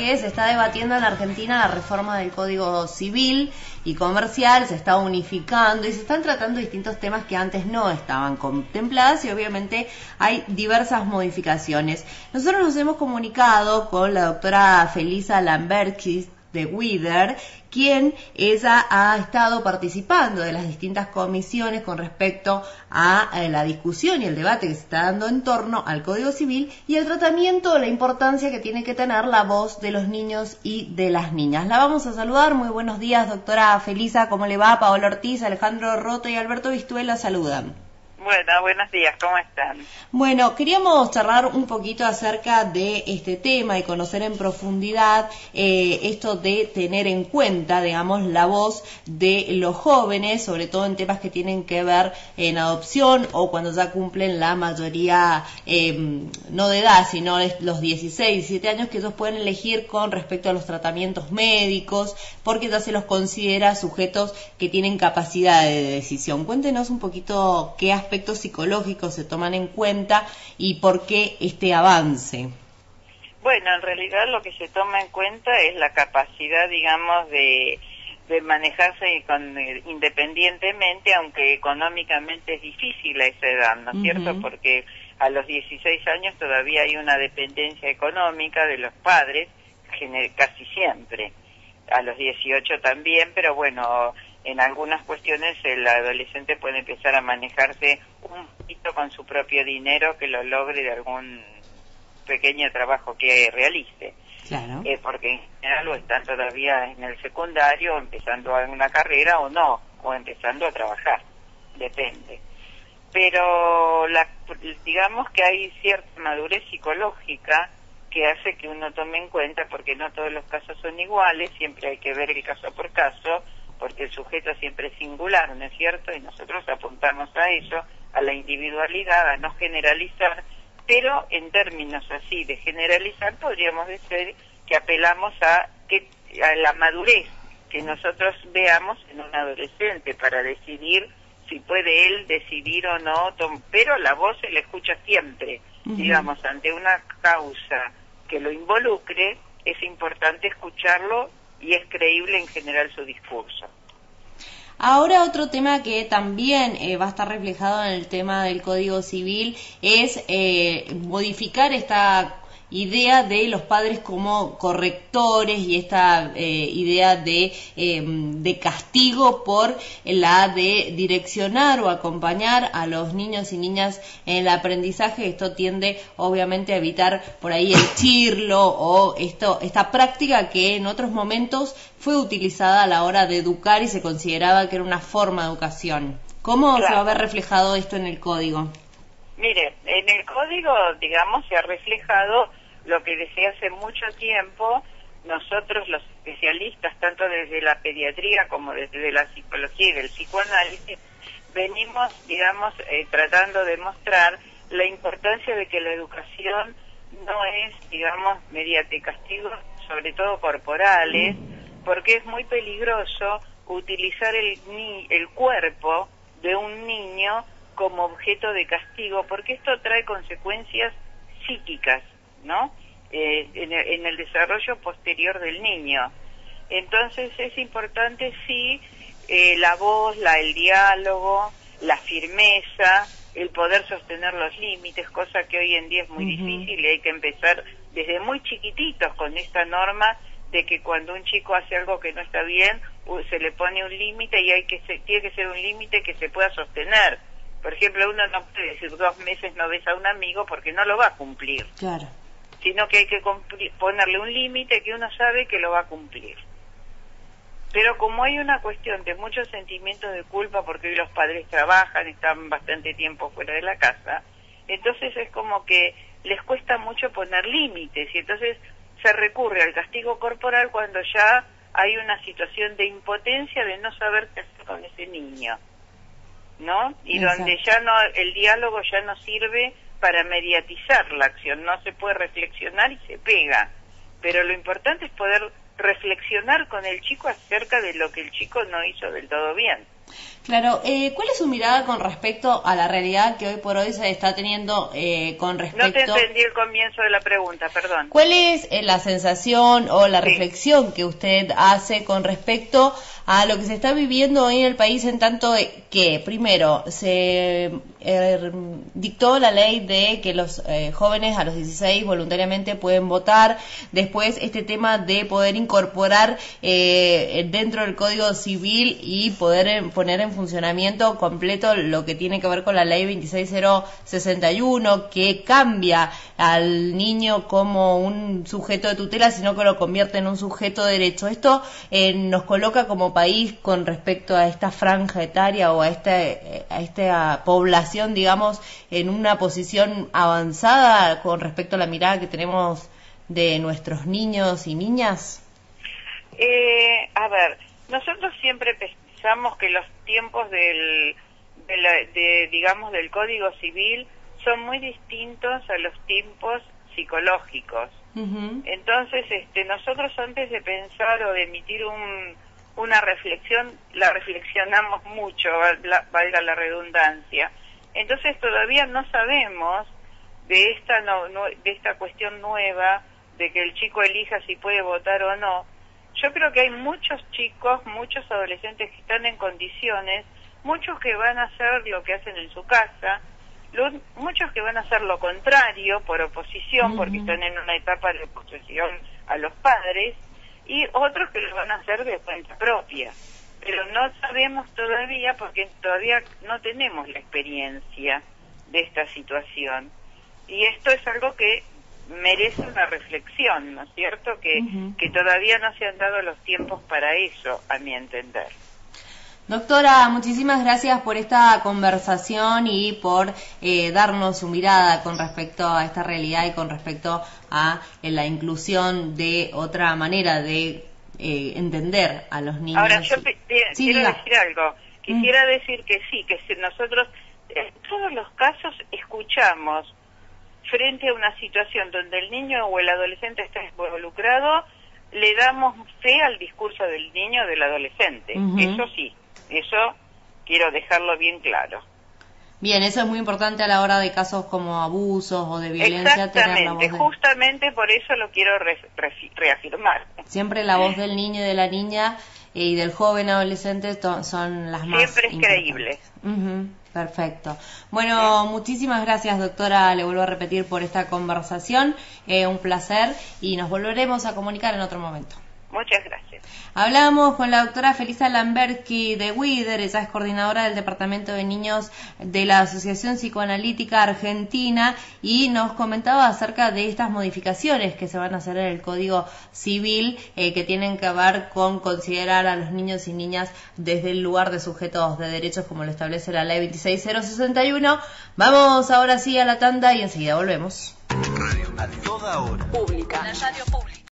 que se está debatiendo en Argentina la reforma del Código Civil y Comercial, se está unificando y se están tratando distintos temas que antes no estaban contemplados y obviamente hay diversas modificaciones. Nosotros nos hemos comunicado con la doctora Felisa Lambertskis de Wither, quien ella ha estado participando de las distintas comisiones con respecto a la discusión y el debate que se está dando en torno al Código Civil y el tratamiento, la importancia que tiene que tener la voz de los niños y de las niñas. La vamos a saludar. Muy buenos días, doctora Felisa, ¿cómo le va? Paola Ortiz, Alejandro Roto y Alberto Vistuela saludan. Bueno, buenos días, ¿cómo están? Bueno, queríamos charlar un poquito acerca de este tema y conocer en profundidad esto de tener en cuenta, digamos, la voz de los jóvenes, sobre todo en temas que tienen que ver en adopción o cuando ya cumplen la mayoría, no de edad, sino los 16, 17 años que ellos pueden elegir con respecto a los tratamientos médicos, porque ya se los considera sujetos que tienen capacidad de decisión. Cuéntenos un poquito qué aspectos psicológicos se toman en cuenta y por qué este avance. Bueno, en realidad lo que se toma en cuenta es la capacidad, digamos, de manejarse independientemente, aunque económicamente es difícil a esa edad, ¿no es cierto? Porque a los 16 años todavía hay una dependencia económica de los padres, casi siempre. A los 18 también, pero bueno, en algunas cuestiones el adolescente puede empezar a manejarse un poquito con su propio dinero que lo logre de algún pequeño trabajo que realice. Claro. Porque en general o están todavía en el secundario, empezando una carrera o no, o empezando a trabajar, depende. Pero digamos que hay cierta madurez psicológica que hace que uno tome en cuenta, porque no todos los casos son iguales, siempre hay que ver el caso por caso, porque el sujeto siempre es singular, ¿no es cierto? Y nosotros apuntamos a eso, a la individualidad, a no generalizar, pero en términos así de generalizar podríamos decir que apelamos a la madurez que nosotros veamos en un adolescente para decidir si puede él decidir o no, pero la voz se le escucha siempre, digamos, ante una causa que lo involucre, es importante escucharlo y es creíble en general su discurso. Ahora otro tema que también va a estar reflejado en el tema del Código Civil es modificar esta idea de los padres como correctores y esta idea de castigo por la de direccionar o acompañar a los niños y niñas en el aprendizaje. Esto tiende obviamente a evitar por ahí el chirlo o esta práctica que en otros momentos fue utilizada a la hora de educar y se consideraba que era una forma de educación. ¿Cómo se va a ver reflejado esto en el código? Mire, en el código, digamos, se ha reflejado lo que desde hace mucho tiempo nosotros los especialistas, tanto desde la pediatría como desde la psicología y del psicoanálisis, venimos, digamos, tratando de mostrar la importancia de que la educación no es, digamos, mediante castigos, sobre todo corporales, porque es muy peligroso utilizar el cuerpo de un niño como objeto de castigo, porque esto trae consecuencias psíquicas, ¿no? En el desarrollo posterior del niño. Entonces es importante, sí, la voz, el diálogo, la firmeza, el poder sostener los límites, cosa que hoy en día es muy difícil y hay que empezar desde muy chiquititos con esta norma de que cuando un chico hace algo que no está bien, se le pone un límite y tiene que ser un límite que se pueda sostener. Por ejemplo, uno no puede decir 2 meses no ves a un amigo porque no lo va a cumplir. Claro. Sino que hay que ponerle un límite que uno sabe que lo va a cumplir. Pero como hay una cuestión de muchos sentimientos de culpa, porque hoy los padres trabajan, están bastante tiempo fuera de la casa, entonces es como que les cuesta mucho poner límites, y entonces se recurre al castigo corporal cuando ya hay una situación de impotencia de no saber qué hacer con ese niño, ¿no? Y Exacto. donde ya no, el diálogo ya no sirve para mediatizar la acción, no se puede reflexionar y se pega, pero lo importante es poder reflexionar con el chico acerca de lo que el chico no hizo del todo bien. Claro, ¿cuál es su mirada con respecto a la realidad que hoy por hoy se está teniendo con respecto... No te entendí el comienzo de la pregunta, perdón. ¿Cuál es la sensación o la reflexión que usted hace con respecto a lo que se está viviendo hoy en el país, en tanto que, primero, se dictó la ley de que los jóvenes a los 16 voluntariamente pueden votar, después este tema de poder incorporar dentro del Código Civil y poder poner en funcionamiento completo lo que tiene que ver con la ley 26061, que cambia al niño como un sujeto de tutela, sino que lo convierte en un sujeto de derecho. Esto nos coloca como país con respecto a esta franja etaria o a esta población, digamos, en una posición avanzada con respecto a la mirada que tenemos de nuestros niños y niñas. A ver, nosotros siempre pensamos que los tiempos del Código Civil son muy distintos a los tiempos psicológicos. Entonces, nosotros antes de pensar o de emitir una reflexión, la reflexionamos mucho, valga la redundancia. Entonces todavía no sabemos de esta cuestión nueva de que el chico elija si puede votar o no. Yo creo que hay muchos chicos, muchos adolescentes que están en condiciones, muchos que van a hacer lo que hacen en su casa, muchos que van a hacer lo contrario por oposición, porque están en una etapa de oposición a los padres, y otros que lo van a hacer de cuenta propia. Pero no sabemos todavía, porque todavía no tenemos la experiencia de esta situación. Y esto es algo que merece una reflexión, ¿no es cierto? Que todavía no se han dado los tiempos para eso, a mi entender. Doctora, muchísimas gracias por esta conversación y por darnos su mirada con respecto a esta realidad y con respecto a la inclusión de otra manera de entender a los niños. Ahora, yo quiero decir algo. Quisiera decir que sí, que si nosotros en todos los casos escuchamos frente a una situación donde el niño o el adolescente está involucrado, le damos fe al discurso del niño o del adolescente. Eso sí. Eso quiero dejarlo bien claro. Bien, eso es muy importante a la hora de casos como abusos o de violencia. Exactamente, justamente por eso lo quiero reafirmar. Siempre la voz del niño y de la niña y del joven adolescente son las más siempre es creíble. Perfecto. Bueno, muchísimas gracias, doctora, le vuelvo a repetir, por esta conversación. Un placer y nos volveremos a comunicar en otro momento. Muchas gracias. Hablamos con la doctora Felisa Lambertsky de Wider, ella es coordinadora del Departamento de Niños de la Asociación Psicoanalítica Argentina, y nos comentaba acerca de estas modificaciones que se van a hacer en el Código Civil, que tienen que ver con considerar a los niños y niñas desde el lugar de sujetos de derechos, como lo establece la ley 26061. Vamos ahora sí a la tanda y enseguida volvemos. Radio a toda hora. Pública. La radio pública.